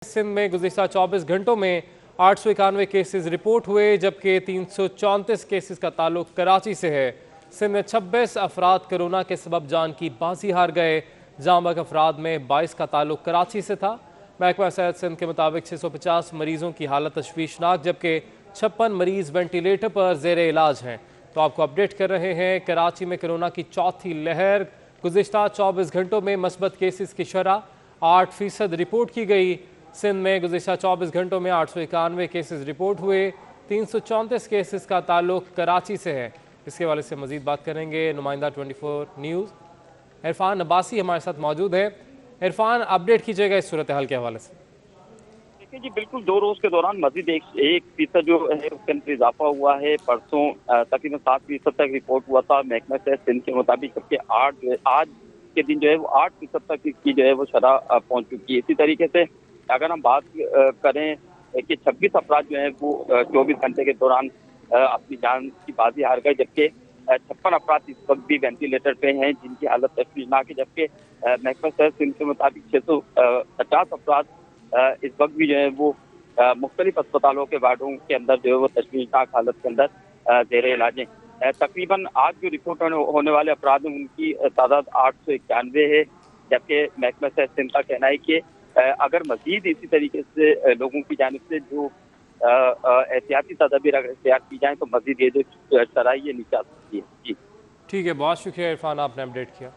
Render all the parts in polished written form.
सिंध में गुज़िश्ता 24 घंटों में 891 केसेस रिपोर्ट हुए, जबकि 334 केसेस का ताल्लुक कराची से है। सिंध में 26 अफराद कोरोना के सबब जान की बाजी हार गए। जांबक अफराद में 22 का ताल्लुक कराची से था। महकमा सेहत सिंध के मुताबिक 650 मरीजों की हालत तशवीशनाक, जबकि 56 मरीज वेंटिलेटर पर जेर इलाज हैं। तो आपको अपडेट कर रहे हैं, कराची में कोरोना की चौथी लहर। गुज़िश्ता 24 घंटों में मस्बत केसेस की शरह 8% रिपोर्ट की गई। सिंध में गुज़िश्ता 24 घंटों में 891 केसेस रिपोर्ट हुए। 334 केसेस का ताल्लुक कराची से है। इसके हवाले से मजीद बात करेंगे नुमाइंदा 24 न्यूज़ इरफान अब्बासी हमारे साथ मौजूद है। इरफान, अपडेट कीजिएगा इस सूरत हाल के हवाले से। देखिए जी, बिल्कुल 2 रोज के दौरान मजीद 1% जो है उसके अंदर इजाफा हुआ है। परसों तकरीबन 7% तक रिपोर्ट हुआ था महकमा सेहत सिंध के मुताबिक, जबकि आज के दिन जो है वो 8% तक की जो है वो शरह पहुंच चुकी है। इसी तरीके से अगर हम बात करें कि 26 अफराद जो है वो 24 घंटे के दौरान अपनी जान की बाजी हार गए, जबकि 56 अफराद इस वक्त भी वेंटिलेटर पे हैं जिनकी हालत तशवीशनाक है। जबकि महकमा सेहत सिंध के मुताबिक 650 अफराद इस वक्त भी जो है वो मुख्तलिफ अस्पतालों के वार्डों के अंदर जो है वो तशवीशनाक हालत के अंदर जेर इलाज हैं। तकरीबन आज जो रिपोर्ट होने वाले अफराद हैं उनकी तादाद 891 है, जबकि महकमा सेहत सिंध का कहना है कि अगर मजीद इसी तरीके से लोगों की जानिब से जो एहतियाती तदाबीर अगर इख्तियार की जाए तो मजीद ये जो शरह ये नीचे आ सकती है। जी ठीक है, बहुत शुक्रिया इरफान, आपने अपडेट किया।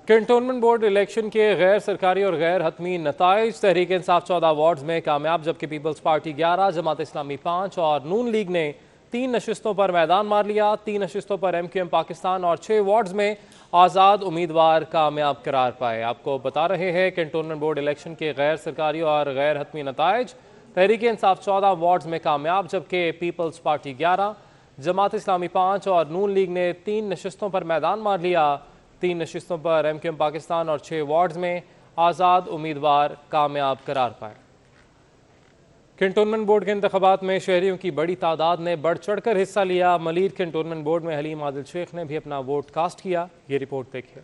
कैंटोनमेंट बोर्ड इलेक्शन के गैर सरकारी और गैर हतमी नताइज। तहरीक इंसाफ 14 वार्ड्स में कामयाब, जबकि पीपल्स पार्टी 11, जमात इस्लामी 5 और नून लीग ने 3 नशिस्तों पर मैदान मार लिया। 3 नशिस्तों पर MQM पाकिस्तान और 6 वार्ड्स में आज़ाद उम्मीदवार कामयाब करार पाए। आपको बता रहे हैं कैंटोनमेंट बोर्ड इलेक्शन के गैर सरकारी और गैर हतमी नताइज। तहरीक इंसाफ 14 वार्ड्स में कामयाब, जबकि पीपल्स पार्टी 11, जमात इस्लामी 5 और नून लीग ने 3 नशिस्तों पर मैदान मार लिया। 3 नशिस्तों पर MQM पाकिस्तान और 6 वार्ड्स में आज़ाद उम्मीदवार कामयाब करार पाए। कैंटोनमेंट बोर्ड के इंतखाबात में शहरियों की बड़ी तादाद ने बढ़ चढ़कर हिस्सा लिया। मलीर कैंटोनमेंट बोर्ड में हलीम आदिल शेख ने भी अपना वोट कास्ट किया। ये रिपोर्ट देखिए।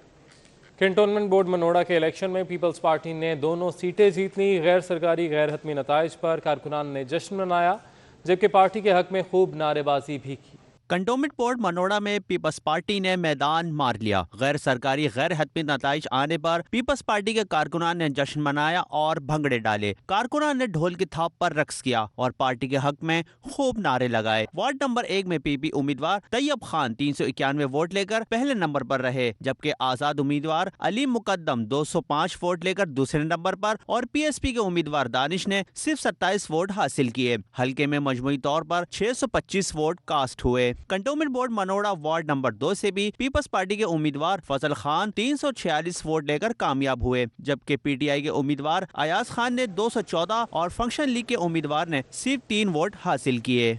कैंटोनमेंट बोर्ड मनोड़ा के इलेक्शन में पीपल्स पार्टी ने दोनों सीटें जीत ली। गैर सरकारी गैर हतमी नताइज पर कारकुनान ने जश्न मनाया, जबकि पार्टी के हक में खूब नारेबाजी भी की। कंटोनमेंट बोर्ड मनोड़ा में पीपल्स पार्टी ने मैदान मार लिया। गैर सरकारी गैर हतमी नताइज आने पर पीपल्स पार्टी के कारकुनान ने जश्न मनाया और भंगड़े डाले। कारकुनान ने ढोल की थाप पर रक्स किया और पार्टी के हक में खूब नारे लगाए। वार्ड नंबर 1 में PP उम्मीदवार तैयब खान 391 वोट लेकर पहले नंबर पर रहे, जबकि आजाद उम्मीदवार अली मुकद्दम 205 वोट लेकर दूसरे नंबर पर और PSP के उम्मीदवार दानिश ने सिर्फ 27 वोट हासिल किए। हल्के में मजमूई तौर पर 625 वोट कास्ट हुए। Cantonment board Manora ward number 2 से भी पीपल्स पार्टी के उम्मीदवार फजल खान 346 वोट लेकर कामयाब हुए, जबकि PTI के उम्मीदवार अयाज खान ने 214 और फंक्शन लीग के उम्मीदवार ने सिर्फ 3 वोट हासिल किए।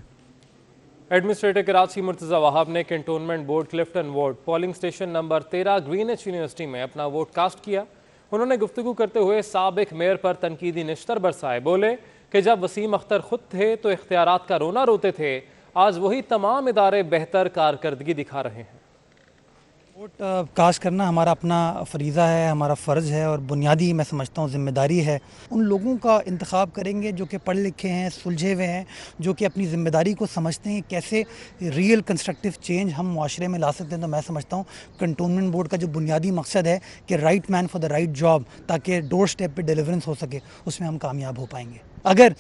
एडमिनिस्ट्रेटर कराची मुर्तज़ा वहाब ने cantonment board Clifton ward polling station number 13 Greenwich university में अपना वोट कास्ट किया। उन्होंने गुफ्तगू करते हुए साबिक मेयर पर तनकीदी निश्तर बरसाए। बोले कि जब वसीम अख्तर खुद थे तो इख्तियारात का रोना रोते थे, आज वही तमाम इदारे बेहतर कारकर्दगी दिखा रहे हैं। वोट कास्ट करना हमारा अपना फरीज़ा है, हमारा फ़र्ज़ है और बुनियादी मैं समझता हूँ ज़िम्मेदारी है। उन लोगों का इंतखाब करेंगे जो कि पढ़े लिखे हैं, सुलझे हुए हैं, जो कि अपनी ज़िम्मेदारी को समझते हैं कैसे रियल कंस्ट्रक्टिव चेंज हम माशरे में ला सकते हैं। तो मैं समझता हूँ कंटोनमेंट बोर्ड का जो बुनियादी मकसद है कि right man for the right job, ताकि डोर स्टेप पे डिलीवरेंस हो सके, उसमें हम कामयाब हो पाएंगे। अगर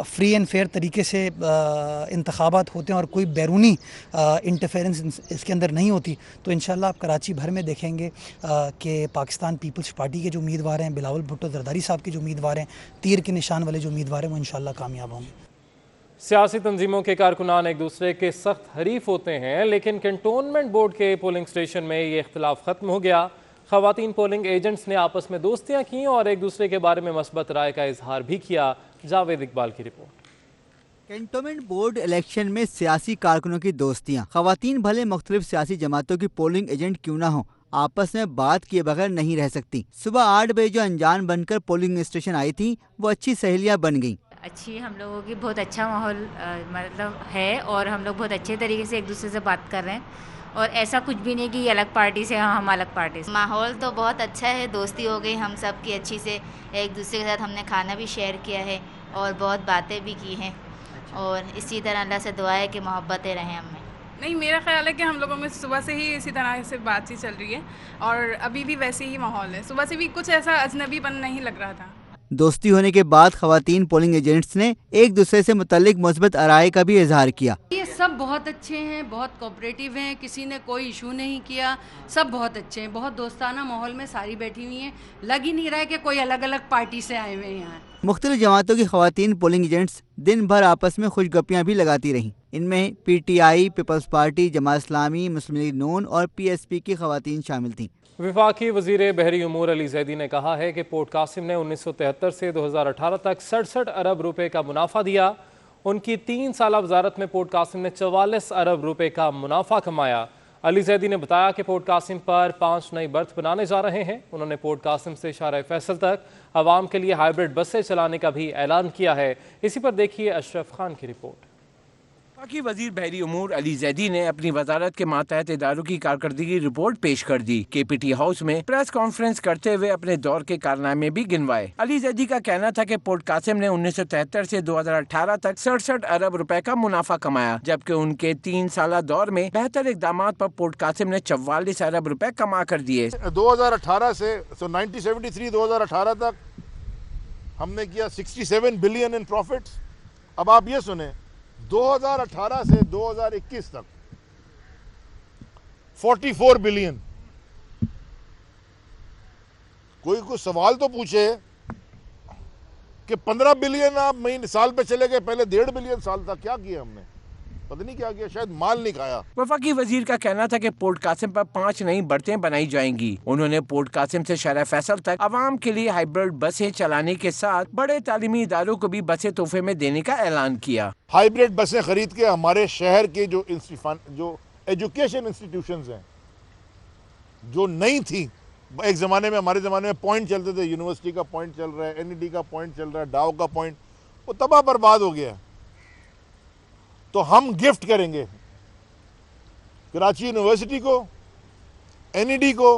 फ्री एंड फेयर तरीके से इंतखाबात होते हैं और कोई बैरूनी इंटरफेरेंस इसके अंदर नहीं होती तो इंशाल्लाह आप कराची भर में देखेंगे कि पाकिस्तान पीपल्स पार्टी के जो उम्मीदवार हैं, बिलावल भुट्टो जरदारी साहब के जो उम्मीदवार हैं, तीर के निशान वाले जो उम्मीदवार हैं, वो इंशाल्लाह कामयाब होंगे। सियासी तंजीमों के कारकुनान एक दूसरे के सख्त हरीफ होते हैं, लेकिन कैंटोनमेंट बोर्ड के पोलिंग स्टेशन में ये इख्तिलाफ खत्म हो गया। ख़वातीन पोलिंग एजेंट्स ने आपस में दोस्तियां की और एक दूसरे के बारे में मस्बत राय का इजहार भी किया। जावेद इकबाल की रिपोर्ट। कैंटोनमेंट बोर्ड इलेक्शन में सियासी कारकुनों की दोस्तियां। ख़वातीन भले मुख्तलिफ सियासी जमातों की पोलिंग एजेंट क्यों ना हो, आपस में बात किए बगैर नहीं रह सकती। सुबह 8 बजे जो अनजान बनकर पोलिंग स्टेशन आई थी, वो अच्छी सहेलियां बन गईं। अच्छी हम लोगों की बहुत अच्छा माहौल मतलब है और हम लोग बहुत अच्छे तरीके से एक दूसरे से बात कर रहे हैं और ऐसा कुछ भी नहीं कि ये अलग पार्टी से हम अलग पार्टी से। माहौल तो बहुत अच्छा है, दोस्ती हो गई हम सब की अच्छी से, एक दूसरे के साथ हमने खाना भी शेयर किया है और बहुत बातें भी की हैं। और इसी तरह अल्लाह से दुआ है कि मोहब्बतें रहें हम में। नहीं, मेरा ख्याल है कि हम लोगों में सुबह से ही इसी तरह से बातचीत चल रही है और अभी भी वैसे ही माहौल है। सुबह से भी कुछ ऐसा अजनबीपन नहीं लग रहा था। दोस्ती होने के बाद खवातीन पोलिंग एजेंट्स ने एक दूसरे से मुतल्लिक मुस्बत आराय का भी इजहार किया। ये सब बहुत अच्छे हैं, बहुत कोऑपरेटिव हैं, किसी ने कोई इशू नहीं किया, सब बहुत अच्छे हैं, बहुत दोस्ताना माहौल में सारी बैठी हुई हैं। लग ही नहीं रहा है कि कोई अलग अलग पार्टी से आए हुए हैं यहाँ। मुख्तलिफ जमातों की खवातीन पोलिंग एजेंट्स दिन भर आपस में खुशगपियाँ भी लगाती रहीं। इनमें PTI, peoples party, Jamaat Islami, मुस्लिम लीग नून और PSP की खवातीन शामिल थीं। वफाकी वज़ीर बहरी उमूर अली ज़ैदी ने कहा है कि पोर्ट कासिम ने 1973 से 2018 तक 67 अरब रुपए का मुनाफा दिया। उनकी 3 साल वजारत में पोर्ट कासिम ने 44 अरब रुपए का मुनाफा कमाया। अली ज़ैदी ने बताया कि पोर्ट कासिम पर 5 नई बर्थ बनाने जा रहे हैं। उन्होंने पोर्ट कासिम से शारा फैसल तक आवाम के लिए हाइब्रिड बसें चलाने का भी ऐलान किया है। इसी पर देखिए अशरफ खान की रिपोर्ट। वफाकी वजीर बहरी उमूर अली जैदी ने अपनी वजारत के मातहत इदारों की कारकर्दगी रिपोर्ट पेश कर दी। KPT हाउस में प्रेस कॉन्फ्रेंस करते हुए अपने दौर के कारनामे भी गिनवाए। अली जैदी का कहना था कि पोर्ट कासिम ने 1973 से 2018 तक 67 अरब रुपए का मुनाफा कमाया, जबकि उनके 3 साल दौर में बेहतर इकदाम पर पोर्ट कासिम ने 44 अरब रुपए कमा कर दिए। 2018 से 1973-2018 तक हमने किया 67 बिलियन इन प्रॉफिट्स। अब आप ये सुने, 2018 से 2021 तक 44 बिलियन। कोई सवाल तो पूछे कि 15 बिलियन आप महीने साल पे चले गए, पहले 1.5 बिलियन साल तक क्या किया हमने, पता नहीं क्या किया, शायद माल नहीं खाया। वफाकी वजीर का कहना था कि पोर्ट कासिम पर 5 नई बर्तें बनाई जाएंगी। उन्होंने पोर्ट कासिम से शारा फैसल तक आवाम के लिए हाइब्रिड बसें चलाने के साथ बड़े तालीमी इदारों को भी बसें तोहफे में देने का ऐलान किया। हाइब्रिड बसें खरीद के हमारे शहर के जो एजुकेशन इंस्टीट्यूशंस हैं, जो नहीं थी, एक जमाने में, हमारे जमाने में पॉइंट चलते थे, यूनिवर्सिटी का पॉइंट चल रहा है, NED का पॉइंट चल रहा है, डाव का पॉइंट, वो तबाह बर्बाद हो गया। तो हम गिफ्ट करेंगे कराची यूनिवर्सिटी को, NED को,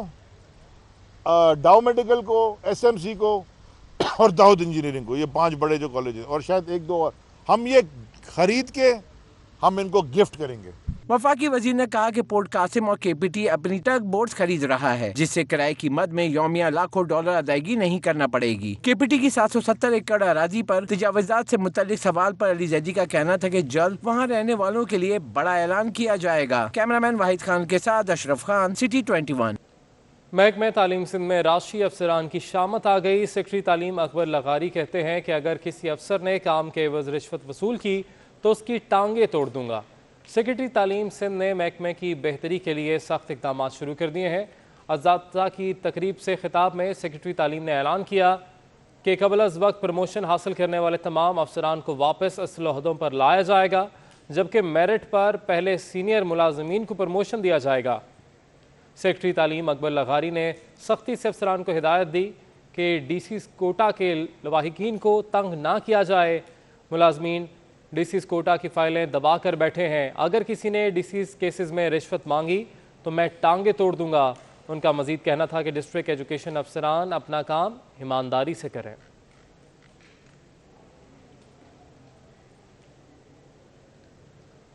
डाउ मेडिकल को, SMC को और दाऊद इंजीनियरिंग को, ये 5 बड़े जो कॉलेज और शायद 1-2 और, हम ये खरीद के हम इनको गिफ्ट करेंगे। वफाकी वजीर ने कहा कि पोर्ट कासिम और KPT अपनी टग बोट्स खरीद रहा है, जिससे किराए की मद में यौमिया लाखों डॉलर अदायगी नहीं करना पड़ेगी। KPT की 770 एकड़ अराजी पर तजावुजात से मुतल्लिक सवाल पर अली जैदी का कहना था कि जल्द वहाँ रहने वालों के लिए बड़ा ऐलान किया जाएगा। कैमरामैन वाहिद खान के साथ अशरफ खान, सिटी 21। महकमे तालीम सिंध में राशि अफसरान की शामत आ गई। सेक्रेटरी तालीम अकबर लगारी कहते हैं कि अगर किसी अफसर ने काम के एवज रिश्वत वसूल की तो उसकी टांगे तोड़ दूंगा। सेक्रेटरी तालीम सिंध ने महकमे की बेहतरी के लिए सख्त इक़दाम शुरू कर दिए हैं। अज़ाफ़्ता की तकरीब से खिताब में सेक्रेटरी तालीम ने ऐलान किया कि कबल अज़ वक्त प्रमोशन हासिल करने वाले तमाम अफसरान को वापस असल ओहदों पर लाया जाएगा, जबकि मेरिट पर पहले सीनियर मुलाजमीन को प्रमोशन दिया जाएगा। सेक्रेटरी तालीम अकबर लगारी ने सख्ती से अफसरान को हिदायत दी कि DC कोटा के लवाहिकीन को तंग ना किया जाए। मुलाजमीन DC कोटा की फाइलें दबा कर बैठे हैं। अगर किसी ने DC केसेस में रिश्वत मांगी तो मैं टांगे तोड़ दूंगा। उनका मजीद कहना था कि डिस्ट्रिक्ट एजुकेशन अफसरान अपना काम ईमानदारी से करें।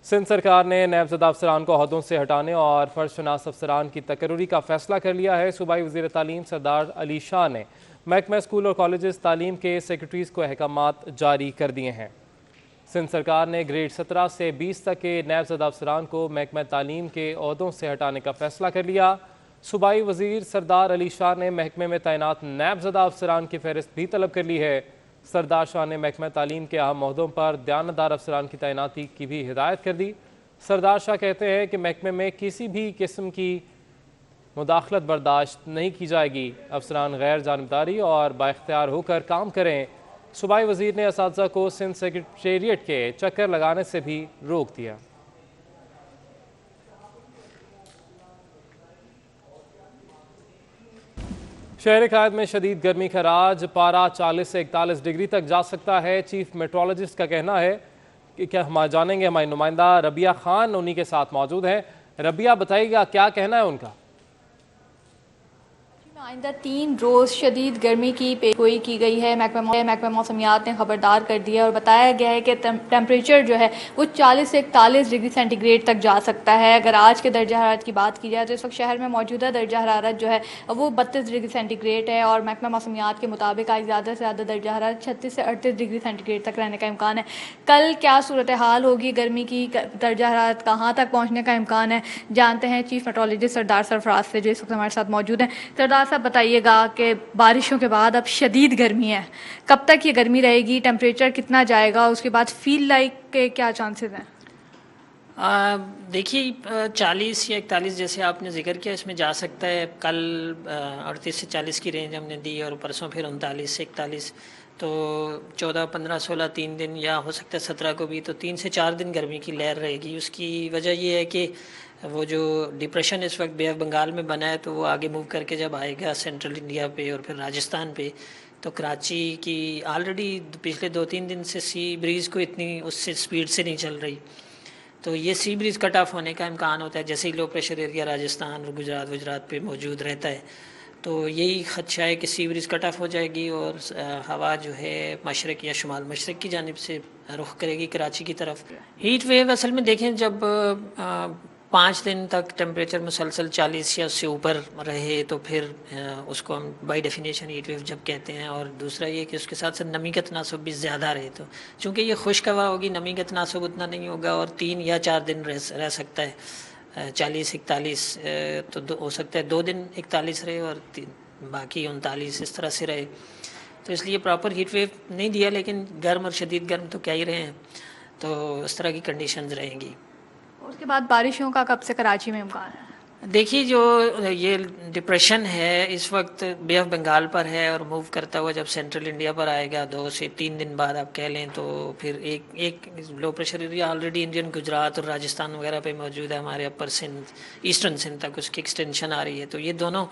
सिंध सरकार ने नायबज़दा अफसरान को ओहदों से हटाने और फर्जशनास अफसरान की तकर्री का फैसला कर लिया है। सूबाई वज़ीर तालीम सरदार अली शाह ने महकमा स्कूल और कॉलेजेस तालीम के सेक्रेटरीज़ को अहकामात जारी कर दिए हैं। सिंध सरकार ने ग्रेड 17 से 20 तक के नायबज़दा अफसरान को महकमा तालीम के ओहदों से हटाने का फैसला कर लिया। सूबाई वज़ीर सरदार अली शाह ने महकमे में तैनात नायबज़दा अफसरान की फहरिस्त भी तलब कर ली है। सरदार शाह ने महकमा तालीम के अहम ओहदों पर दयानतदार अफसरान की तैनाती की भी हिदायत कर दी। सरदार शाह कहते हैं कि महकमे में किसी भी किस्म की मुदाखलत बर्दाश्त नहीं की जाएगी। अफसरान गैर जानबदारी और बाइख्तियार होकर काम करें। सूबाई वज़ीर ने असातिज़ा को सिंध सेक्रेटेरिएट के चक्कर लगाने से भी रोक दिया। शहर कायद में शदीद गर्मी का राज, पारा 40 से 41 डिग्री तक जा सकता है। चीफ मेट्रोलॉजिस्ट का कहना है कि क्या हम जानेंगे, हमारी नुमाइंदा रबिया खान उन्हीं के साथ मौजूद है। रबिया बताइएगा क्या कहना है उनका। आइंदा 3 रोज़ शदीद गर्मी की पेशगोई की गई है। महकमा मौसमियात ने खबरदार कर दिया और बताया गया है कि टेम्परेचर जो है वो 40 से 41 डिग्री सेंटीग्रेड तक जा सकता है। अगर आज के दर्जा हरारत की बात की जाए तो इस वक्त शहर में मौजूदा दर्जा हरारत जो है वो 32 डिग्री सेंटीग्रेड है और महकमा मौसमियात के मुताबिक आज ज़्यादा से ज़्यादा दर्जा हरारत 36 से 38 डिग्री सेंटीग्रेड तक रहने का इम्कान है। कल क्या सूरत हाल होगी, गर्मी की दर्जा हरारत कहाँ तक पहुँचने का इम्कान है, जानते हैं चीफ मेट्रोलॉजिस्ट सरदार सरफराज से जो इस वक्त हमारे साथ मौजूद हैं। सरदार साहब बताइएगा कि बारिशों के बाद अब शदीद गर्मी है, कब तक ये गर्मी रहेगी, टेम्परेचर कितना जाएगा, उसके बाद फील लाइक के क्या चांसेस हैं? देखिए 40 या 41 जैसे आपने जिक्र किया इसमें जा सकता है। कल 38 से 40 की रेंज हमने दी और परसों फिर 39 से 41, तो 14, 15, 16 3 दिन या हो सकता है 17 को भी, तो 3 से 4 दिन गर्मी की लहर रहेगी। उसकी वजह ये है कि वो जो डिप्रेशन इस वक्त बे ऑफ बंगाल में बना है तो वो आगे मूव करके जब आएगा सेंट्रल इंडिया पे और फिर राजस्थान पे, तो कराची की ऑलरेडी पिछले 2-3 दिन से सी ब्रीज़ को इतनी उससे स्पीड से नहीं चल रही, तो ये सी ब्रीज़ कट ऑफ होने का इम्कान होता है जैसे ही लो प्रेशर एरिया राजस्थान और गुजरात पे मौजूद रहता है। तो यही खदशा है कि सी ब्रीज़ कट ऑफ हो जाएगी और हवा जो है मशरक़ या शुमाल मशरक़ की जानिब से रुख करेगी कराची की तरफ। हीट वेव असल में देखें जब 5 दिन तक टेम्परेचर मुसलसल 40 या उससे ऊपर रहे तो फिर उसको हम बाई डेफिनेशन हीट वेव जब कहते हैं। और दूसरा ये कि उसके साथ साथ नमी का तनासुब भी ज़्यादा रहे, तो चूँकि ये खुश्क हवा होगी नमी का तनासुब उतना नहीं होगा और 3 या 4 दिन रह सकता है 40-41, तो हो सकता है 2 दिन 41 रहे और बाकी 39 इस तरह से रहे। तो इसलिए प्रॉपर हीट वेव नहीं दिया, लेकिन गर्म और शदीद गर्म तो क्या ही रहे हैं, तो इस तरह की कंडीशंस रहेंगी। उसके बाद बारिशों का कब से कराची में इम्कान है? देखिए जो ये डिप्रेशन है इस वक्त बे ऑफ बंगाल पर है और मूव करता हुआ जब सेंट्रल इंडिया पर आएगा 2 से 3 दिन बाद आप कह लें, तो फिर एक low pressure area already Indian Gujarat और राजस्थान वगैरह पे मौजूद है, हमारे अपर सिंध ईस्टर्न सिंध तक उसकी एक्सटेंशन आ रही है। तो ये दोनों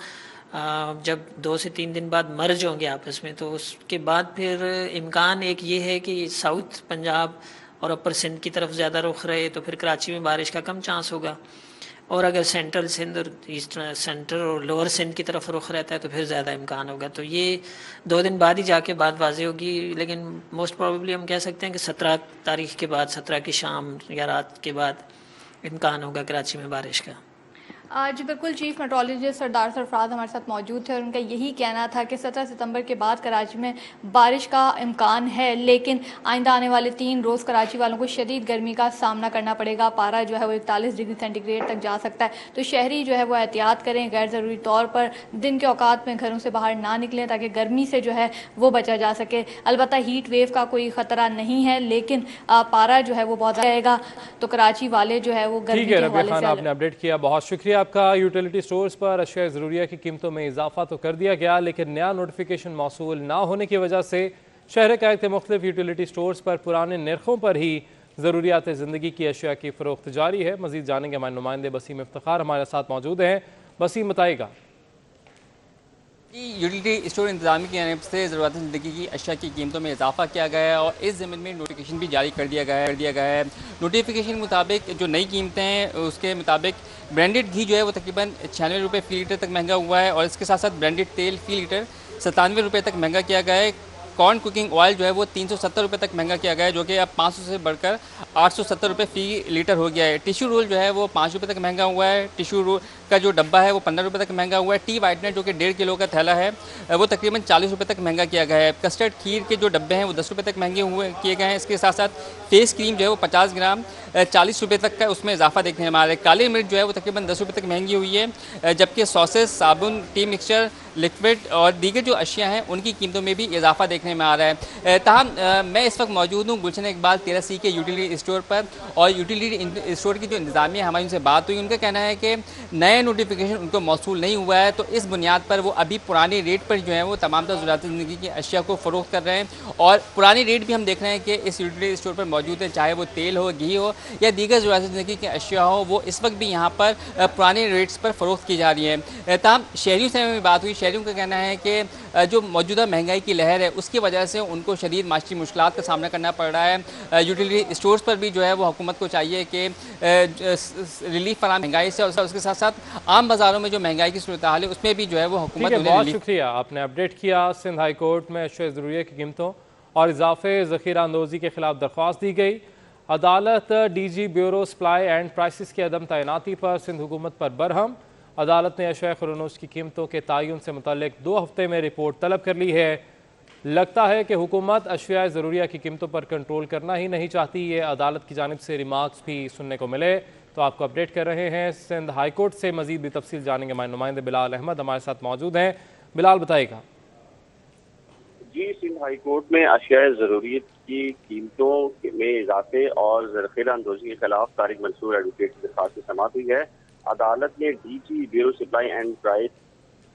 जब 2 से 3 दिन बाद मर्ज होंगे आपस में, तो उसके बाद फिर इम्कान एक ये है कि साउथ पंजाब और अपर सिंध की तरफ ज़्यादा रुख रहे तो फिर कराची में बारिश का कम चांस होगा, और अगर सेंट्रल सिंध और ईस्टर्न सेंट्रल और लोअर सिंध की तरफ रुख रहता है तो फिर ज़्यादा इम्कान होगा। तो ये 2 दिन बाद ही जाके बात वाज़े होगी, लेकिन मोस्ट प्रोबेबली हम कह सकते हैं कि 17 तारीख के बाद, 17 की शाम या रात के बाद इम्कान होगा कराची में बारिश का। आज बिल्कुल चीफ मेट्रोलॉजिस्ट सरदार सरफराज हमारे साथ मौजूद थे और उनका यही कहना था कि 17 सितंबर के बाद कराची में बारिश का इम्कान है, लेकिन आइंदा आने वाले 3 रोज़ कराची वालों को शदीद गर्मी का सामना करना पड़ेगा। पारा जो है वो 41 डिग्री सेंटीग्रेड तक जा सकता है, तो शहरी जो है वो एहतियात करें, गैर ज़रूरी तौर पर दिन के औकात में घरों से बाहर ना निकलें ताकि गर्मी से जो है वो बचा जा सके। अलबत्ता हीट वेव का कोई ख़तरा नहीं है, लेकिन पारा जो है वो बहुत रहेगा, तो कराची वाले जो है वो गर्मी के हवाले से। आपने अपडेट किया, बहुत शुक्रिया आपका। यूटिलिटी स्टोर्स पर अशिया ज़रूरिया की कीमतों में इजाफा तो कर दिया गया, लेकिन नया नोटिफिकेशन मौसूल ना होने की वजह से शहर कायद के मुख्तलिफ यूटिलिटी स्टोर्स पर पुराने निर्खों पर ही ज़रूरियात ज़िंदगी की अशिया की फ़रोख्त जारी है। मज़ीद जानेंगे हमारे नुमाइंदे वसीम इफ्तिखार हमारे साथ मौजूद हैं। वसीम बताएगा। यूटिलिटी स्टोर इंतजामी की जानिब से ज़रूरत ज़िंदगी की अशिया की कीमतों में इजाफा किया गया है और इस ज़मीन में नोटिफिकेशन भी जारी कर दिया गया है। नोटिफिकेशन के मुताबिक जो नई कीमतें हैं उसके मुताबिक ब्रांडेड घी जो है वो तकरीबन 96 रुपये फ़ी लीटर तक महंगा हुआ है और इसके साथ साथ ब्रांडेड तेल फ़ी लीटर 97 रुपये तक महंगा किया गया है। कॉर्न कुकिंग ऑयल जो है वो 370 रुपये तक महंगा किया गया है, जो कि अब 500 से बढ़कर 870 रुपये फ़ी लीटर हो गया है। टिश्यू रोल जो है वो 5 रुपये तक महंगा हुआ है। टिश्यू रोल का जो डब्बा है वो 15 रुपये तक महंगा हुआ है। टी वाइटनर जो कि 1.5 किलो का थैला है वो तकरीबन 40 रुपये तक महंगा किया गया है। कस्टर्ड खीर के जो डब्बे हैं वो 10 रुपये तक महंगे किए गए हैं। इसके साथ साथ फेस क्रीम जो है वो 50 ग्राम 40 रुपये तक का उसमें इजाफा देखने में आ रहा है। काली मिर्च जो है वो तकरीबन 10 रुपये तक महंगी हुई है, जबकि सॉसेस, साबुन, टी मिक्सचर, लिक्विड और दीगर जो अशिया हैं उनकी कीमतों में भी इजाफा देखने में आ रहा है। ताहम मैं इस वक्त मौजूद हूँ गुलशन इकबाल 13C के यूटिलिटी स्टोर पर और यूटिलिटी स्टोर की जो इंतजामिया हमारी उनसे बात हुई, उनका कहना है कि नए नोटिफिकेशन उनको मौसूल नहीं हुआ है, तो इस बुनियाद पर वो अभी पुराने रेट पर जो है वो तमाम ज़रूरत ज़िंदगी की अशिया को फ़रोख्त कर रहे हैं और पुराने रेट भी हम देख रहे हैं कि इस यूटिलिटी स्टोर पर मौजूद है, चाहे वो तेल हो, घी हो या दीगर ज़रूरत ज़िंदगी की अशिया हो, वो इस वक्त भी यहाँ पर पुराने रेट्स पर फ़रोख्त की जा रही है। ताहम शहरियों से हमें बात हुई, शहरियों का कहना है कि जो मौजूदा महंगाई की लहर है उसकी वजह से उनको शदीद माशी मुश्किलात का सामना करना पड़ रहा है। यूटिलिटी स्टोर्स पर भी जो है वो हुकूमत को चाहिए कि रिलीफ फराहम महंगाई से, और उसके साथ साथ आम बाज़ारों में जो महंगाई की सूरत हाल है उसमें भी जो है वो हुकूमत। बहुत शुक्रिया, आपने अपडेट किया। सिंध हाई कोर्ट में अशिया ज़रूरिया की कीमतों और इजाफे ज़ख़ीरा अंदोज़ी के खिलाफ दरख्वास्त दी गई। अदालत DG bureau supply and prices की अदम तैनाती पर सिंध हुकूमत पर बरहम। अदालत ने अशिया खुर्नूस की कीमतों के तयन से मुतल्लिक 2 हफ्ते में रिपोर्ट तलब कर ली है। लगता है कि हुकूमत अशिया ज़रूरिया की कीमतों पर कंट्रोल करना ही नहीं चाहती। ये अदालत की जानिब से रिमार्क्स भी सुनने को मिले, तो आपको अपडेट कर रहे हैं। सिंध हाई कोर्ट से मजीद भी तफसील जानेंगे। हमारे नुमाइंदे बिलाल अहमद हमारे साथ मौजूद हैं। बिलाल, बताइएगा। जी, सिंध हाई कोर्ट में अशिया ज़रूरियत की कीमतों में इजाफे और ज़ख़ीरा अंदोज़ी के खिलाफ तारिक मंसूर एडवोकेट की दरख्वास्त की समाअत हुई है। अदालत ने DG bureau supply and price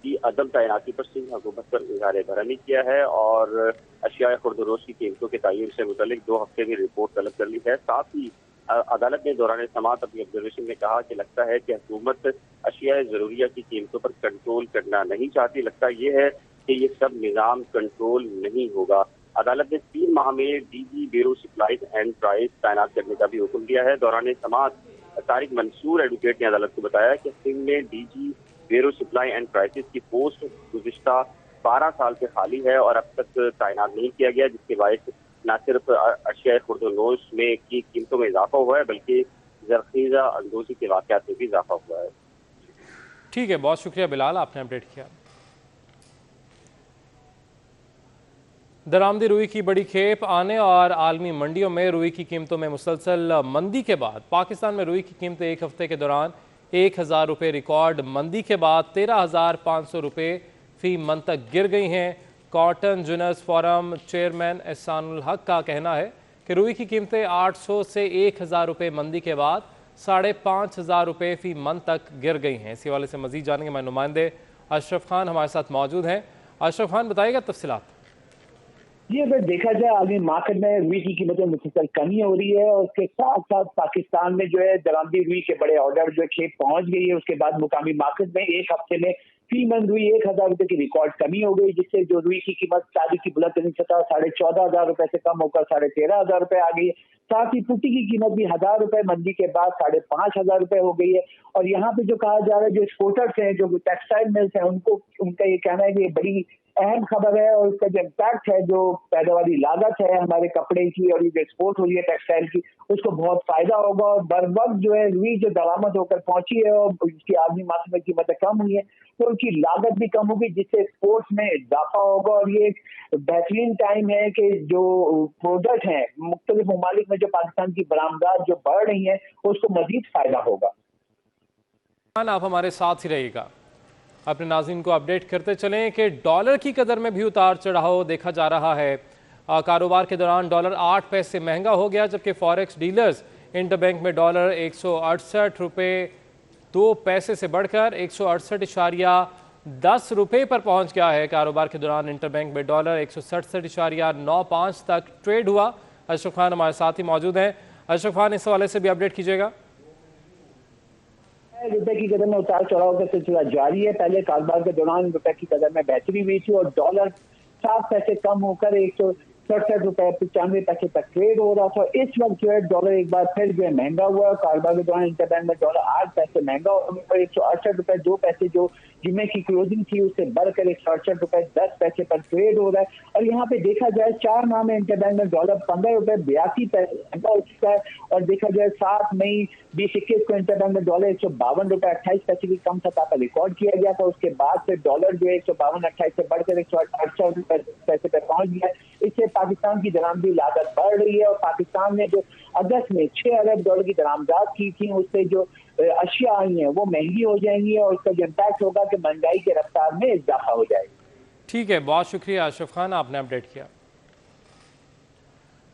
की अदम तैनाती पर सिंध हुकूमत पर इज़हार बरहमी किया है और अशिया खुर्दरोश की कीमतों के तयन से मुतल्लिक 2 हफ्ते में रिपोर्ट तलब कर ली है। साथ ही अदालत ने दौरान समाअत अपनी ऑब्जर्वेशन में कहा कि लगता है कि हुकूमत अशिया ज़रूरिया की कीमतों पर कंट्रोल करना नहीं चाहती। लगता यह है कि ये सब निज़ाम कंट्रोल नहीं होगा। अदालत ने 3 माह में DG bureau supply and price तैनात करने का भी हुक्म दिया है। दौरान समाअत तारिक मंसूर एडवोकेट ने अदालत को बताया कि सिंध में DG bureau supply and prices की पोस्ट गुज़िश्ता 12 साल से खाली है और अब तक तैनात नहीं किया गया, जिसके बायस न सिर्फ अशिया खुर्दनोश में की कीमतों में इजाफा हुआ है बल्कि ज़ख़ीरा अंदोज़ी के वाक़यात में भी इजाफा हुआ है। ठीक है, बहुत शुक्रिया बिलाल, आपने अपडेट किया। दरामदी रुई की बड़ी खेप आने और आलमी मंडियों में रुई की कीमतों में मुसलसल मंदी के बाद पाकिस्तान में रुई की कीमतें एक हफ्ते के दौरान 1000 रुपये रिकॉर्ड मंदी के बाद 13,500 रुपये फी मन तक गिर गई हैं। कॉटन जूनर्स फोरम चेयरमैन एहसानुल हक का कहना है कि रुई की कीमतें 800 से 1000 रुपये मंदी के बाद 5,500 रुपये फी मन तक गिर गई हैं। इसी वाले से मजीद जानेंगे। हमारे नुमाइंदे अशरफ खान हमारे साथ मौजूद हैं। अशरफ खान, बताइएगा तफसीलात। जी, अगर देखा जाए आलमी मार्केट में रुई की कीमतों में मुसलसल कमी हो रही है और उसके साथ साथ पाकिस्तान में जो है दरामदी रुई के बड़े ऑर्डर जो खेप पहुंच गई है। उसके बाद मुकामी मार्केट में एक हफ्ते में फी मन रुई 1000 रुपये की रिकॉर्ड कमी हो गई, जिससे जो रुई की कीमत 40 की बुलंद सतह 14,500 रुपए से कम होकर 13,500 रुपए आ गई है। साथ ही पुट्टी की कीमत भी 1000 रुपए मंदी के बाद 5,500 रुपए हो गई है। और यहाँ पे जो कहा जा रहा है, जो एक्सपोर्टर्स हैं, जो टेक्सटाइल मिल्स हैं, उनका ये कहना है कि ये बड़ी अहम खबर है और उसका जो इम्पैक्ट है, जो पैदावारी लागत है हमारे कपड़े की और ये जो एक्सपोर्ट हो रही है टेक्सटाइल की, उसको बहुत फायदा होगा। और बर वक्त जो है रुई जो दरामद होकर पहुंची है और उसकी आलमी मार्केट में कीमतें कम हुई है, तो उनकी लागत भी कम होगी, जिससे एक्सपोर्ट्स में इजाफा होगा। और ये एक बेहतरीन टाइम है कि जो प्रोडक्ट हैं मुख्तलिफ ममालिक में जो पाकिस्तान की बरामदात जो बढ़ रही है उसको मजीद फायदा होगा। आप हमारे साथ ही रहिएगा, अपने नाज़रीन को अपडेट करते चलें कि डॉलर की कदर में भी उतार चढ़ाव देखा जा रहा है। कारोबार के दौरान डॉलर 8 पैसे महंगा हो गया, जबकि फॉरेक्स डीलर्स इंटरबैंक में डॉलर 168 रुपये 2 पैसे से बढ़कर 168.10 रुपये पर पहुंच गया है। कारोबार के दौरान इंटरबैंक में डॉलर 167.95 तक ट्रेड हुआ। अशरफ खान हमारे साथ ही मौजूद हैं। अशरफ खान, इस हवाले से भी अपडेट कीजिएगा। रुपए की कदर में उतार चढ़ाव का सिलसिला जारी है। पहले कारोबार के दौरान रुपए की कदर में बेहतरी हुई थी और डॉलर 7 पैसे कम होकर 167 रुपए 95 पैसे तक ट्रेड हो रहा था। इस वक्त जो है डॉलर एक बार फिर जो है महंगा हुआ। कारोबार के दौरान इंटरबैंक में डॉलर 8 पैसे महंगा और 168 रुपए 2 पैसे जो जुमे की क्लोजिंग थी उससे बढ़कर 168 रुपए 10 पैसे पर ट्रेड हो रहा है। और यहाँ पे देखा जाए 4 माह में इंटरबैंक में डॉलर 15 रुपए 82 पैसे महंगा हो चुका है। और देखा जाए 7 मई 2021 को इंटरबैंक में डॉलर 152 रुपए 28 पैसे की कम सतह पर रिकॉर्ड किया गया था। उसके बाद से डॉलर जो है 152.28 से बढ़कर 168 रुपए पैसे पर पहुंच गया है। इससे पाकिस्तान की दरामदी लागत बढ़ रही है और पाकिस्तान ने जो अगस्त में 6 अरब डॉलर की दरामदात की थी, उससे जो अशिया आई हैं वो महंगी हो जाएंगी और उसका जो इम्पैक्ट होगा कि महंगाई के रफ्तार में इजाफा हो जाएगा। ठीक है, बहुत शुक्रिया अशरफ खान, आपने अपडेट किया।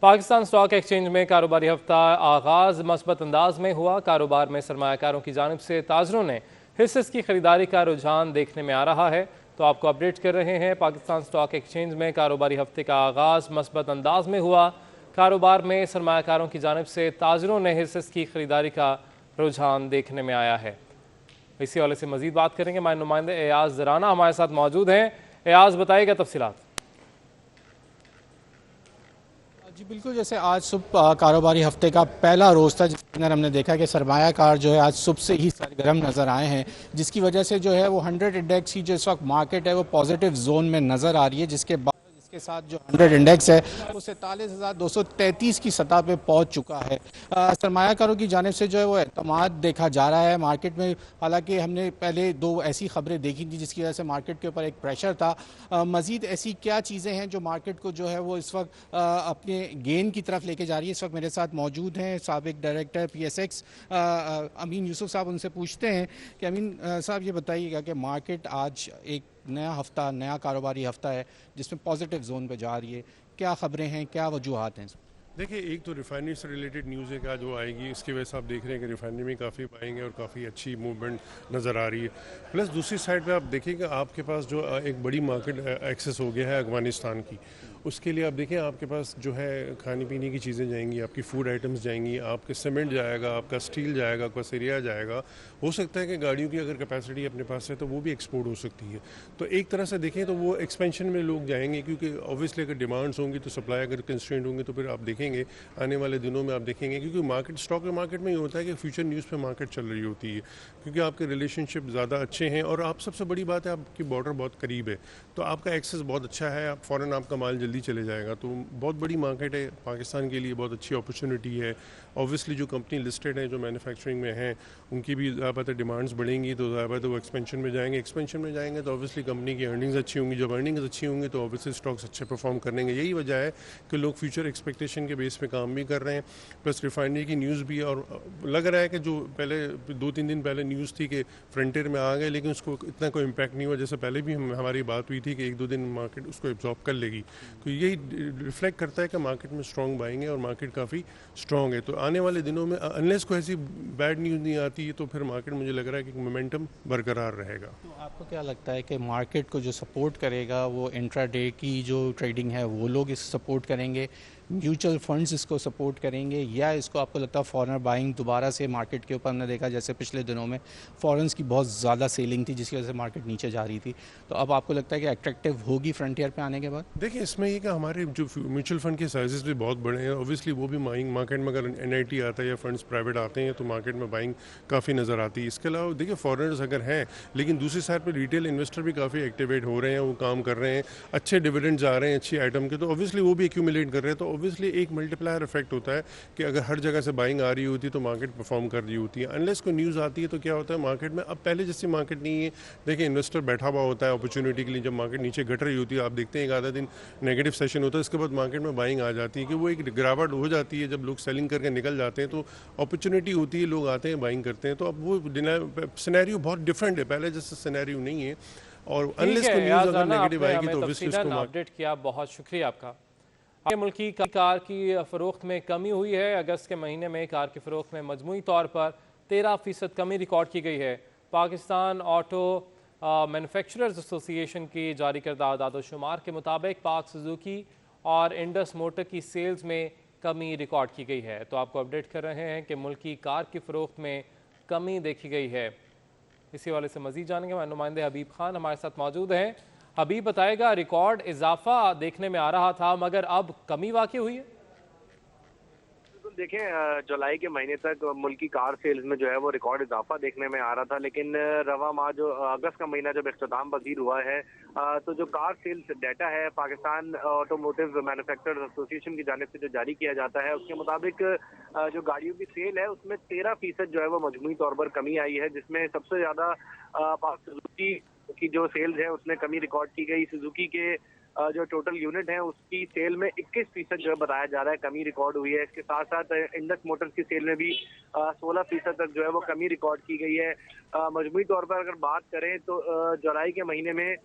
पाकिस्तान स्टॉक एक्सचेंज में कारोबारी हफ्ता आगाज मस्बत अंदाज में हुआ। कारोबार में सरमायाकारों की जानिब से ताजरों ने हिस्से की खरीदारी का रुझान देखने में आ रहा है, तो आपको अपडेट कर रहे हैं। पाकिस्तान स्टॉक एक्सचेंज में कारोबारी हफ्ते का आगाज़ मस्बत अंदाज में हुआ। कारोबार में सरमायाकारों की जानिब से ताजरों ने हिस्से की खरीदारी का रुझान देखने में आया है। इसी हवाले से मजीद बात करेंगे। हमारे नुमाइंदे एयाज ज़राना हमारे साथ मौजूद हैं। एयाज बताएगा तफसीलात। जी बिल्कुल, जैसे आज सुबह कारोबारी हफ्ते का पहला रोज़ था जिसके अंदर हमने देखा कि सरमायाकार जो है आज सुबह से ही सरगर्म नज़र आए हैं, जिसकी वजह से जो है वो 100 इंडेक्स की जो इस वक्त मार्केट है वो पॉजिटिव जोन में नज़र आ रही है, जिसके बाद इसके साथ जो 100 इंडेक्स है वो 47,233 की सतह पे पहुंच चुका है। सरमायाकारों की जानिब से जो है वो एतमाद देखा जा रहा है मार्केट में। हालांकि हमने पहले दो ऐसी खबरें देखी थी जिसकी वजह से मार्केट के ऊपर एक प्रेशर था। मज़ीद ऐसी क्या चीज़ें हैं जो मार्केट को जो है वो इस वक्त अपने गेन की तरफ लेके जा रही है। इस वक्त मेरे साथ मौजूद हैं साबिक डायरेक्टर PSX अमीन यूसुफ साहब, उनसे पूछते हैं कि अमीन साहब ये बताइएगा कि मार्केट आज एक नया हफ्ता, नया कारोबारी हफ्ता है जिसमें पॉजिटिव जोन पे जा रही है, क्या खबरें हैं, क्या वजूहात हैं? देखिए, एक तो रिफाइनरी से रिलेटेड न्यूज़ है कि आज वो आएगी, इसकी वजह से आप देख रहे हैं कि रिफाइनरी में काफ़ी बाइंग है और काफ़ी अच्छी मूवमेंट नज़र आ रही है। प्लस दूसरी साइड पे आप देखिए कि आपके पास जो एक बड़ी मार्केट एक्सेस हो गया है अफगानिस्तान की, उसके लिए आप देखें आपके पास जो है खाने पीने की चीज़ें जाएंगी, आपकी फूड आइटम्स जाएंगी, आपके सीमेंट जाएगा, आपका स्टील जाएगा, आपका सरिया जाएगा। हो सकता है कि गाड़ियों की अगर कैपेसिटी अपने पास है तो वो भी एक्सपोर्ट हो सकती है। तो एक तरह से देखें तो वो एक्सपेंशन में लोग जाएंगे, क्योंकि ऑब्वियसली अगर डिमांड्स होंगी तो सप्लाई अगर कंस्ट्रेंट होंगे तो फिर आप देखेंगे आने वाले दिनों में, आप देखेंगे क्योंकि मार्केट स्टॉक मार्केट में ये होता है कि फ्यूचर न्यूज़ पे मार्केट चल रही होती है, क्योंकि आपके रिलेशनशिप ज़्यादा अच्छे हैं और आप सबसे बड़ी बात है आपकी बॉर्डर बहुत करीब है, तो आपका एक्सेस बहुत अच्छा है, आप फ़ौरन आपका माल जल्दी चले जाएगा। तो बहुत बड़ी मार्केट है पाकिस्तान के लिए, बहुत अच्छी अपॉर्चुनिटी है। ऑब्वियसली जो कंपनी लिस्टेड है, जो मैन्युफैक्चरिंग में हैं, उनकी भी ज़्यादातर डिमांड्स बढ़ेंगी तो ज़्यादातर वो एक्सपेंशन में जाएंगे। एक्सपेंशन में जाएंगे तो ऑब्वियसली कंपनी की अर्निंग्स अच्छी होंगी, जब अर्निंग्स अच्छी होंगी तो ऑब्वियसली स्टॉक्स अच्छे परफॉर्म करेंगे। यही वजह है कि लोग फ्यूचर एक्सपेक्टेशन के बेस पे काम भी कर रहे हैं। प्लस रिफाइनरी की न्यूज़ भी, और लग रहा है कि जो पहले 2-3 दिन पहले न्यूज़ थी कि फ्रंटियर में आ गए, लेकिन उसको इतना कोई इम्पैक्ट नहीं हुआ। जैसे पहले भी हमारी बात हुई थी कि 1-2 दिन मार्केट उसको एब्जॉर्ब कर लेगी, तो यही रिफ्लेक्ट करता है कि मार्केट में स्ट्रॉन्ग बाइंग है और मार्केट काफ़ी स्ट्रॉन्ग है। तो आने वाले दिनों में अनलेस कोई ऐसी बैड न्यूज़ नहीं आती है तो फिर मार्केट मुझे लग रहा है कि मोमेंटम बरकरार रहेगा। तो आपको क्या लगता है कि मार्केट को जो सपोर्ट करेगा वो इंट्राडे की जो ट्रेडिंग है वो लोग इस सपोर्ट करेंगे, म्यूचुअल फंड्स इसको सपोर्ट करेंगे, या इसको आपको लगता है फॉरेनर बाइंग दोबारा से मार्केट के ऊपर? हमने देखा जैसे पिछले दिनों में फॉरेन्स की बहुत ज़्यादा सेलिंग थी जिसकी वजह से मार्केट नीचे जा रही थी, तो अब आपको लगता है कि अट्रैक्टिव होगी फ्रंटियर पे आने के बाद? देखिए, इसमें ये कि हमारे जो म्यूचुअल फंड के साइजेस भी बहुत बड़े हैं, ऑब्वियसली वो भी बाइंग मार्केट में अगर NIT आता है या फंड्स प्राइवेट आते हैं तो मार्केट में बाइंग काफ़ी नज़र आती है। इसके अलावा देखिए फॉरेनर्स अगर हैं, लेकिन दूसरी साइड पर रिटेल इन्वेस्टर भी काफ़ी एक्टिवेट हो रहे हैं, वो काम कर रहे हैं, अच्छे डिविडेंड्स आ रहे हैं अच्छी आइटम के, तो ऑब्वियसली वो भी एक्यूमुलेट कर रहे हैं। तो ऑब्वियसली एक मल्टीप्लायर इफेक्ट होता है कि अगर हर जगह से बाइंग आ रही होती है तो मार्केट परफॉर्म कर रही होती है। अनलेस कोई न्यूज़ आती है तो क्या होता है मार्केट में, अब पहले जैसी मार्केट नहीं है। देखिए, इन्वेस्टर बैठा हुआ होता है अपॉर्चुनिटी के लिए, जब मार्केट नीचे घट रही होती है आप देखते हैं एक आधा दिन नेगेटिव सेशन होता है, इसके बाद मार्केट में बाइंग आ जाती है कि वो एक गिरावट हो जाती है। जब लोग सेलिंग करके निकल जाते हैं तो अपॉर्चुनिटी होती है, लोग आते हैं बाइंग करते हैं। तो अब वो सिनेरियो बहुत डिफरेंट है, पहले जैसे सिनेरियो नहीं है। और अनलेस कोई न्यूज़ अगर नेगेटिव आएगी तो ऑब्वियसली उसको अपडेट किया, बहुत शुक्रिया आपका। मुल्की कार की फ़रोख्त में कमी हुई है। अगस्त के महीने में कार की फ़रोख्त में मजमूई तौर पर 13% कमी रिकॉर्ड की गई है। पाकिस्तान ऑटो मैन्युफैक्चरर्स एसोसिएशन की जारी करदा आदाद-ओ-शुमार के मुताबिक पाक सुजुकी और इंडस मोटर की सेल्स में कमी रिकॉर्ड की गई है। तो आपको अपडेट कर रहे हैं कि मुल्की कार की फ़रोख्त में कमी देखी गई है। इसी वाले से मज़ीद जानेंगे, हमारे नुमाइंदे हबीब खान हमारे साथ मौजूद हैं। हबीब बताएगा, रिकॉर्ड इजाफा देखने में आ रहा था मगर अब कमी वाक़ई हुई है? बिल्कुल, देखें जुलाई के महीने तक मुल्की कार सेल्स में जो है वो रिकॉर्ड इजाफा देखने में आ रहा था, लेकिन रवा माह जो अगस्त का महीना जब इख्तिताम पजीर हुआ है तो जो कार सेल्स डाटा है पाकिस्तान ऑटोमोटिव मैन्युफैक्चरर्स एसोसिएशन की जानिब से जो जारी किया जाता है उसके मुताबिक जो गाड़ियों की सेल है उसमें 13% जो है वो मजमूई तौर पर कमी आई है, जिसमें सबसे ज़्यादा पाक सुजुकी की जो सेल्स है उसमें कमी रिकॉर्ड की गई। सुजुकी के जो टोटल यूनिट है उसकी सेल में 21% जो है बताया जा रहा है कमी रिकॉर्ड हुई है। इसके साथ साथ इंडस मोटर्स की सेल में भी 16% तक जो है वो कमी रिकॉर्ड की गई है। मजमूई तौर पर अगर बात करें तो जुलाई के महीने में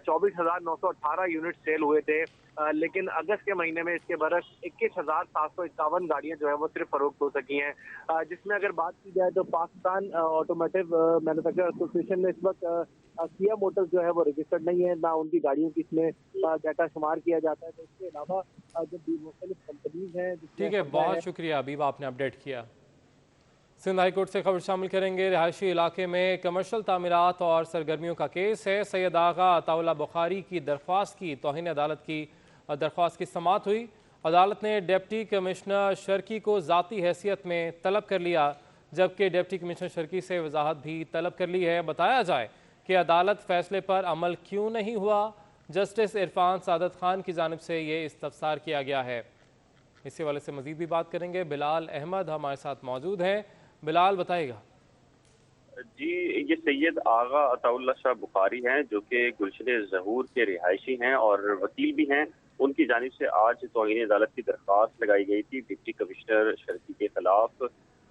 24,918 यूनिट सेल हुए थे, लेकिन अगस्त के महीने में इसके बरस 21,751 गाड़ियां जो है वो सिर्फ फरोख्त हो सकी हैं। जिसमें अगर बात की जाए तो पाकिस्तान ऑटोमोटिव मैन्युफैक्चरर्स एसोसिएशन में इस वक्त किया मोटर्स जो है वो रजिस्टर्ड नहीं है, ना उनकी गाड़ियों की इसमें डाटा शुमार किया जाता है। तो इसके अलावा जो मुख्तलिफ कंपनीज हैं। ठीक है, बहुत शुक्रिया अबीब, आपने अपडेट किया। सिंध हाईकोर्ट से खबर शामिल करेंगे। रिहायशी इलाके में कमर्शियल तामीरात और सरगर्मियों का केस है। सैयद आगा अताउल्ला बुखारी की दरख्वास्त की तौहीन अदालत की दरख्वास्त की समाअत हुई। अदालत ने डिप्टी कमिश्नर शर्की को ज़ाती हैसियत में तलब कर लिया, जबकि डिप्टी कमिश्नर शर्की से वजाहत भी तलब कर ली है। बताया जाए कि अदालत फैसले पर अमल क्यों नहीं हुआ। जस्टिस इरफान सादत खान की जानिब से ये इस्तफसार किया गया है। इसी वाले से मजीद भी बात करेंगे। बिलाल अहमद हमारे साथ मौजूद हैं। बिलाल, बताइएगा। जी, ये सैयद आगा अताउल्ला शाह बुखारी हैं, जो कि गुलशन ज़हूर के रिहायशी हैं और वकील भी हैं। उनकी जानिब से आज तौहीन अदालत की दरख्वास्त लगाई गई थी डिप्टी कमिश्नर शर्की के खिलाफ,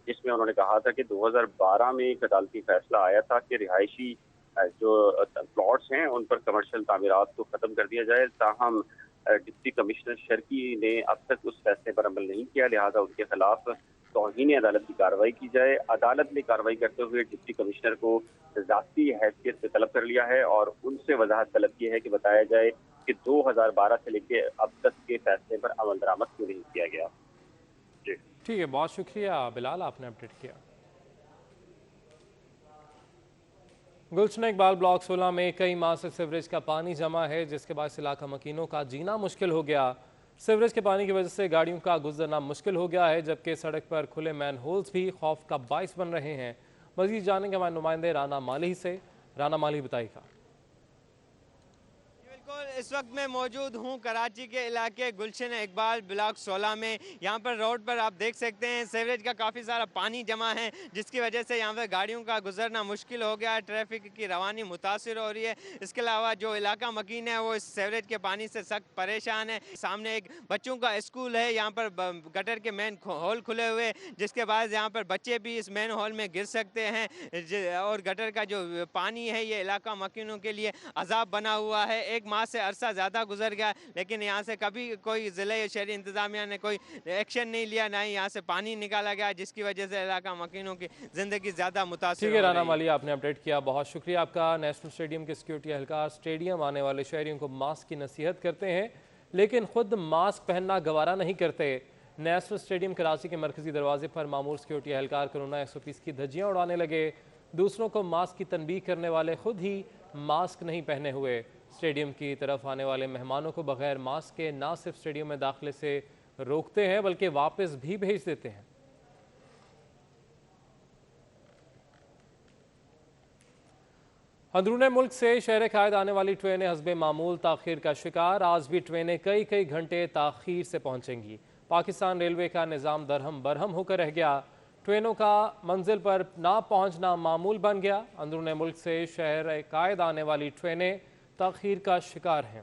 जिसमें उन्होंने कहा था कि 2012 में एक अदालती फैसला आया था कि रिहायशी जो प्लॉट्स हैं उन पर कमर्शियल तामीरात को ख़त्म कर दिया जाए। ताहम डिप्टी कमिश्नर शर्की ने अब तक उस फैसले पर अमल नहीं किया, लिहाजा उनके खिलाफ तौहीन अदालत की कार्रवाई की जाए। अदालत ने कार्रवाई करते हुए डिप्टी कमिश्नर को ज़ाती हैसियत से तलब कर लिया है और उनसे वजाहत तलब की है कि बताया जाए कि 2012 से लेकर अब तक के फैसले पर अमल दरामद क्यों नहीं किया गया। जी ठीक है, बहुत शुक्रिया बिलाल, आपने अपडेट किया। गुलशन इकबाल ब्लॉक 16 में कई माह से सीवरेज का पानी जमा है, जिसके बाद इलाका मकीनों का जीना मुश्किल हो गया। सीवरेज के पानी की वजह से गाड़ियों का गुजरना मुश्किल हो गया है, जबकि सड़क पर खुले मैन होल्स भी खौफ का बाइस बन रहे हैं। मजीद जानेंगे हमारे नुमाइंदे राना माली से। राना माली, बताइएगा। इस वक्त मैं मौजूद हूं कराची के इलाके गुलशन इकबाल ब्लॉक 16 में। यहां पर रोड पर आप देख सकते हैं सीवरेज का काफ़ी सारा पानी जमा है, जिसकी वजह से यहां पर गाड़ियों का गुजरना मुश्किल हो गया है। ट्रैफिक की रवानी मुतासिर हो रही है। इसके अलावा जो इलाका मकीन है वो इस सीवरेज के पानी से सख्त परेशान है। सामने एक बच्चों का स्कूल है, यहाँ पर गटर के मेन हॉल खुले हुए, जिसके बाद यहाँ पर बच्चे भी इस मेन हॉल में गिर सकते हैं। और गटर का जो पानी है ये इलाका मकीनों के लिए अजाब बना हुआ है। एक माह से अरसा ज़्यादा गुजर गया, लेकिन यहाँ से कभी कोई ज़िला या शहरी इंतज़ामिया ने कोई एक्शन नहीं लिया, ना ही यहाँ से पानी निकाला गया, जिसकी वजह से इलाका मकीनों की ज़िंदगी ज़्यादा मुतासिर। ठीक है राना माली, आपने अपडेट किया, बहुत शुक्रिया आपका। नेशनल स्टेडियम के सिक्योरिटी एहलकार स्टेडियम आने वाले शहरियों को मास्क की नसीहत करते हैं, लेकिन खुद मास्क पहनना गवारा नहीं करते। नेशनल स्टेडियम कराची के मरकजी दरवाजे पर मामूर सिक्योरिटी एहलकार कोरोना SOPs की धज्जियाँ उड़ाने लगे। दूसरों को मास्क की तनबीह करने वाले खुद ही मास्क नहीं पहने हुए। स्टेडियम की तरफ आने वाले मेहमानों को बगैर मास्क के ना सिर्फ स्टेडियम में दाखिले से रोकते हैं, बल्कि वापस भी भेज देते हैं। अंदरूनी मुल्क से शहर कायद आने वाली ट्रेनें हस्बे मामूल ताखीर का शिकार। आज भी ट्रेनें कई घंटे ताखीर से पहुंचेंगी। पाकिस्तान रेलवे का निज़ाम दरहम बरहम होकर रह गया। ट्रेनों का मंजिल पर ना पहुंचना मामूल बन गया। अंदरूनी मुल्क से शहर कायद आने वाली ट्रेनें ताखीर का शिकार हैं।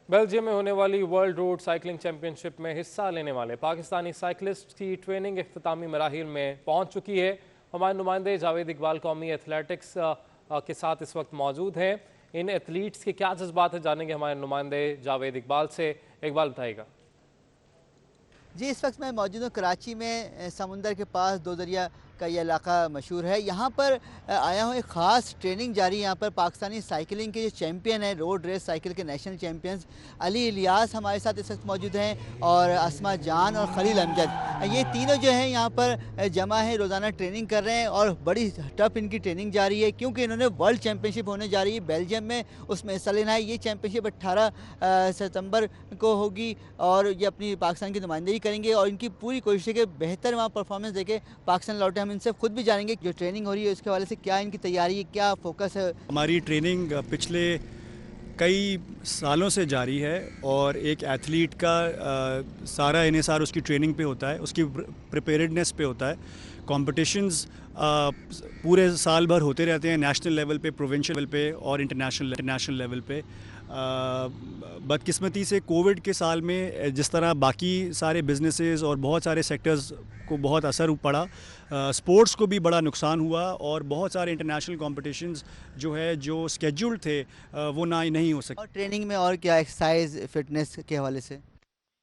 बेल्जियम में होने वाली वर्ल्ड रोड साइकिलिंग चैंपियनशिप में हिस्सा लेने वाले पाकिस्तानी साइकिलिस्ट की ट्रेनिंग इख्तितामी मराहिल में पहुंच चुकी है। हमारे नुमाइंदे जावेद इकबाल कौमी एथलेटिक्स के साथ इस वक्त मौजूद हैं। इन एथलीट्स के क्या जज्बात है जानेंगे हमारे नुमाइंदे जावेद इकबाल से। इकबाल, बताइएगा। जी, इस वक्त मैं मौजूद हूँ कराची में। समुंदर के पास दो दरिया का ये इलाका मशहूर है। यहाँ पर आया हूँ, एक ख़ास ट्रेनिंग जारी यहाँ पर पाकिस्तानी साइकिलिंग के जो चैम्पियन हैं, रोड रेस साइकिल के नेशनल चैम्पियंस अली इलियास हमारे साथ इस वक्त मौजूद हैं, और अस्मा जान और खलील अमजद, ये तीनों जो हैं यहाँ पर जमा है, रोज़ाना ट्रेनिंग कर रहे हैं और बड़ी टफ इनकी ट्रेनिंग जारी है, क्योंकि इन्होंने वर्ल्ड चैम्पियनशिप होने जा रही है बेल्जियम में, उसमें हिस्सा लेना है। ये चैम्पियनशिप 18 सितंबर को होगी और ये अपनी पाकिस्तान की नुमाइंदगी करेंगे और इनकी पूरी कोशिश है कि बेहतर वहाँ परफॉर्मेंस देके पाकिस्तान लौटे। हम इनसे खुद भी जानेंगे जो ट्रेनिंग हो रही है उसके हवाले से क्या इनकी तैयारी है, क्या फोकस है। हमारी ट्रेनिंग पिछले कई सालों से जारी है और एक एथलीट का सारा इन्हिसार उसकी ट्रेनिंग पे होता है, उसकी प्रिपेयर्डनेस पे होता है। कॉम्पिटिशन्स पूरे साल भर होते रहते हैं, नेशनल लेवल पे, प्रोविंशियल लेवल पे और इंटरनेशनल लेवल पे। बदकिस्मती से कोविड के साल में जिस तरह बाकी सारे बिजनेसेस और बहुत सारे सेक्टर्स को बहुत असर पड़ा, स्पोर्ट्स को भी बड़ा नुकसान हुआ और बहुत सारे इंटरनेशनल कॉम्पिटिशन्स जो है जो स्केड्यूल्ड थे वो नहीं हो सके। और ट्रेनिंग में और क्या एक्सरसाइज फिटनेस के हवाले से?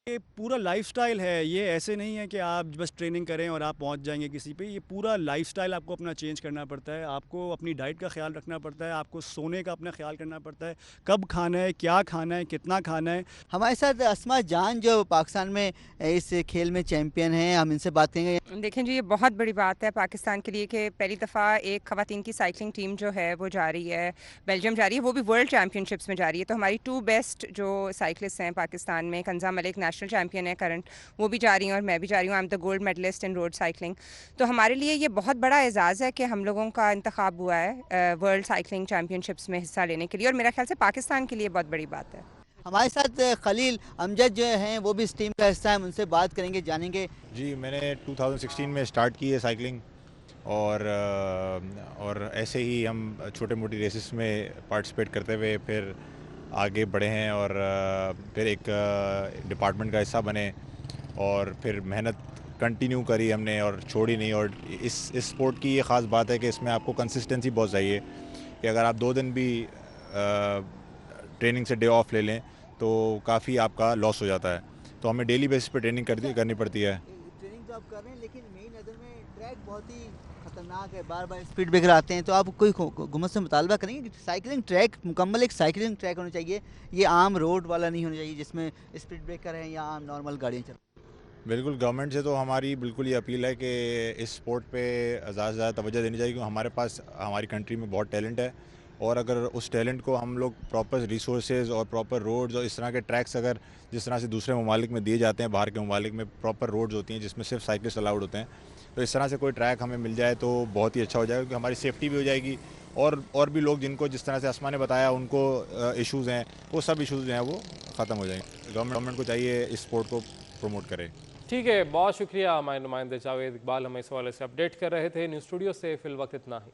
ये पूरा लाइफस्टाइल है, ये ऐसे नहीं है कि आप बस ट्रेनिंग करें और आप पहुंच जाएंगे किसी पे। ये पूरा लाइफस्टाइल आपको अपना चेंज करना पड़ता है, आपको अपनी डाइट का ख्याल रखना पड़ता है, आपको सोने का अपना ख्याल करना पड़ता है, कब खाना है, क्या खाना है, कितना खाना है। हमारे साथ अस्मा जान जो पाकिस्तान में इस खेल में चैंपियन हैं, हम इनसे बात करेंगे। देखें जी, ये बहुत बड़ी बात है पाकिस्तान के लिए कि पहली दफ़ा एक ख़वातीन की साइकिलिंग टीम जो है वो जा रही है, बेल्जियम जा रही है, वो भी वर्ल्ड चैम्पियनशिप्स में जा रही है। तो हमारी 2 बेस्ट जो साइकिलिस्ट हैं पाकिस्तान में, कंजा मलिक नेशनल चैम्पियन है करंट, वो भी जा रही हैं और मैं भी जा रही हूँ। I am the gold medallist in road cycling. तो हमारे लिए ये बहुत बड़ा एजाज़ है कि हम लोगों का इंतखाब हुआ है वर्ल्ड साइकिलिंग चैम्पियनशिप्स में हिस्सा लेने के लिए, और मेरा ख्याल से पाकिस्तान के लिए बहुत बड़ी बात है। हमारे साथ खलील अमजद जो हैं वो भी इस टीम का हिस्सा है, हम उनसे बात करेंगे, जानेंगे। जी, मैंने 2016 में स्टार्ट की है साइकिलिंग, और ऐसे ही हम छोटे मोटी रेसेस में पार्टिसिपेट करते हुए फिर आगे बढ़े हैं, और फिर एक डिपार्टमेंट का हिस्सा बने, और फिर मेहनत कंटिन्यू करी हमने और छोड़ी नहीं। और इस स्पोर्ट की ये ख़ास बात है कि इसमें आपको कंसिस्टेंसी बहुत चाहिए, कि अगर आप 2 दिन भी ट्रेनिंग से डे ऑफ ले लें तो काफ़ी आपका लॉस हो जाता है। तो हमें डेली बेसिस पे ट्रेनिंग करनी पड़ती है। ट्रेनिंग तो आप कर रहे हैं, लेकिन मेरी नज़र में ट्रैक बहुत ही खतरनाक है, बार बार स्पीड ब्रेकर आते हैं। तो आप कोई हुकूमत से मुतालबा करेंगे कि साइकिलिंग ट्रैक मुकम्मल एक साइकिलिंग ट्रैक होना चाहिए, ये आम रोड वाला नहीं होना चाहिए जिसमें स्पीड ब्रेकर है या आम नॉर्मल गाड़ियाँ चल। बिल्कुल, गवर्नमेंट से तो हमारी बिल्कुल ये अपील है कि इस स्पोर्ट पे ज़्यादा से ज़्यादा तवज्जो देनी चाहिए, क्योंकि हमारे पास हमारी कंट्री में बहुत टैलेंट है, और अगर उस टैलेंट को हम लोग प्रॉपर रिसोर्सेज और प्रॉपर रोड्स और इस तरह के ट्रैक्स अगर जिस तरह से दूसरे ममालिक में दिए जाते हैं, बाहर के ममालिक में प्रॉपर रोड्स होती हैं जिसमें सिर्फ साइकिलिस्ट अलाउड होते हैं, तो इस तरह से कोई ट्रैक हमें मिल जाए तो बहुत ही अच्छा हो जाएगा, क्योंकि हमारी सेफ्टी भी हो जाएगी, और भी लोग जिनको जिस तरह से अस्मा ने बताया उनको इश्यूज़ हैं, वो सब इश्यूज़ जो हैं वो ख़त्म हो जाएंगे। गवर्नमेंट को चाहिए इस स्पोर्ट को प्रमोट करे। ठीक है, बहुत शुक्रिया हमारे नुमाइंदे जावेद इकबाल, हमें इस हवाले से अपडेट कर रहे थे। न्यूज़ स्टूडियो से फिल वक्त इतना ही।